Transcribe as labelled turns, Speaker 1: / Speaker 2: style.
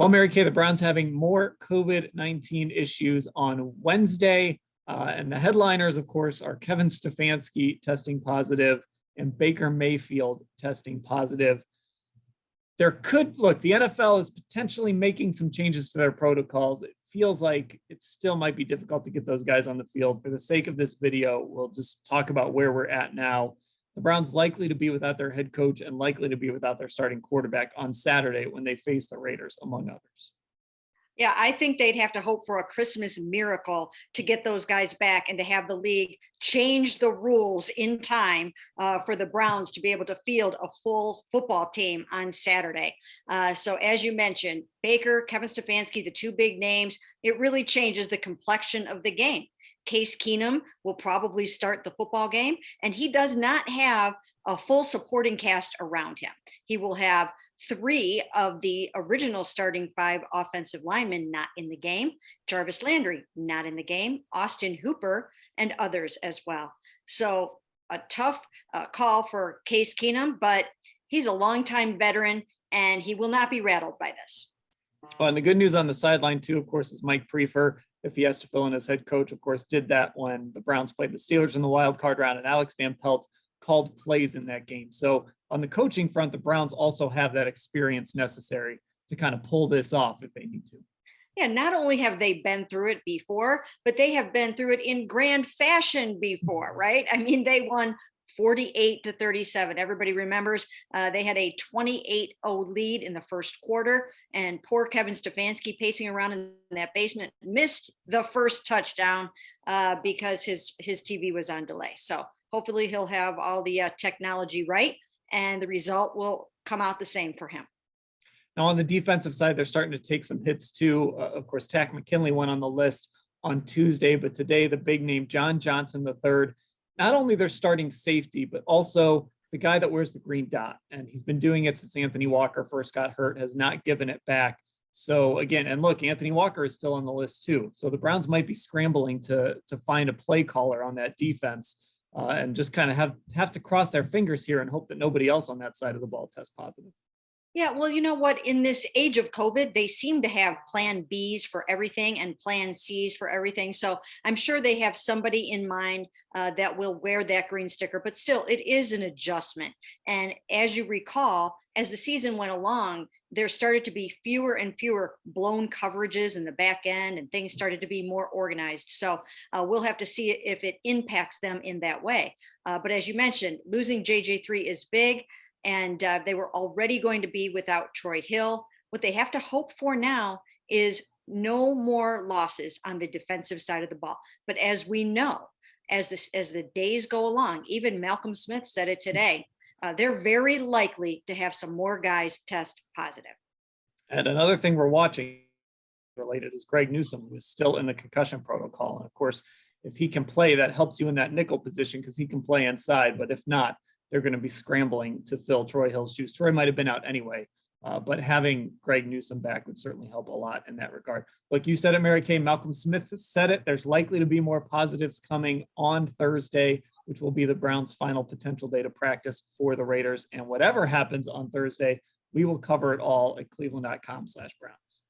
Speaker 1: Well, Mary Kay, the Browns having more COVID-19 issues on Wednesday. And the headliners, of course, are Kevin Stefanski testing positive and Baker Mayfield testing positive. The NFL is potentially making some changes to their protocols. It feels like it still might be difficult to get those guys on the field. For the sake of this video, we'll just talk about where we're at now. The Browns likely to be without their head coach and likely to be without their starting quarterback on Saturday when they face the Raiders, among others.
Speaker 2: Yeah, I think they'd have to hope for a Christmas miracle to get those guys back and to have the league change the rules in time for the Browns to be able to field a full football team on Saturday. So as you mentioned, Baker, Kevin Stefanski, the two big names, it really changes the complexion of the game. Case Keenum will probably start the football game, and he does not have a full supporting cast around him. He will have three of the original starting five offensive linemen not in the game, Jarvis Landry not in the game, Austin Hooper, and others as well. So a tough call for Case Keenum, but he's a longtime veteran, and he will not be rattled by this.
Speaker 1: Well, and the good news on the sideline, too, of course, is Mike Prefer, if he has to fill in as head coach, of course, did that when the Browns played the Steelers in the wild card round, and Alex Van Pelt called plays in that game. So on the coaching front, the Browns also have that experience necessary to kind of pull this off if they need to.
Speaker 2: Yeah, not only have they been through it before, but they have been through it in grand fashion before, right? I mean, they won 48-37. Everybody remembers they had a 28-0 lead in the first quarter, and poor Kevin Stefanski, pacing around in that basement, missed the first touchdown because his TV was on delay. So hopefully he'll have all the technology right, and the result will come out the same for him.
Speaker 1: Now, on the defensive side, they're starting to take some hits too. Of course, Tack McKinley went on the list on Tuesday, but today the big name, John Johnson III, not only their starting safety, but also the guy that wears the green dot. And he's been doing it since Anthony Walker first got hurt, has not given it back. So again, and look, Anthony Walker is still on the list too. So the Browns might be scrambling to find a play caller on that defense and just kind of have to cross their fingers here and hope that nobody else on that side of the ball tests positive.
Speaker 2: Yeah, well, you know what? In this age of COVID, they seem to have plan Bs for everything and plan Cs for everything. So I'm sure they have somebody in mind that will wear that green sticker, but still, it is an adjustment. And as you recall, as the season went along, there started to be fewer and fewer blown coverages in the back end, and things started to be more organized. So we'll have to see if it impacts them in that way. But as you mentioned, losing JJ3 is big. And they were already going to be without Troy Hill. What they have to hope for now is no more losses on the defensive side of the ball. But as we know, as the days go along, even Malcolm Smith said it today, they're very likely to have some more guys test positive.
Speaker 1: And another thing we're watching related is Greg Newsome, who is still in the concussion protocol. And of course, if he can play, that helps you in that nickel position because he can play inside. But if not, they're going to be scrambling to fill Troy Hill's shoes. Troy might have been out anyway, but having Greg Newsome back would certainly help a lot in that regard. Like you said it, Mary Kay, Malcolm Smith has said it. There's likely to be more positives coming on Thursday, which will be the Browns' final potential day to practice for the Raiders. And whatever happens on Thursday, we will cover it all at cleveland.com/Browns.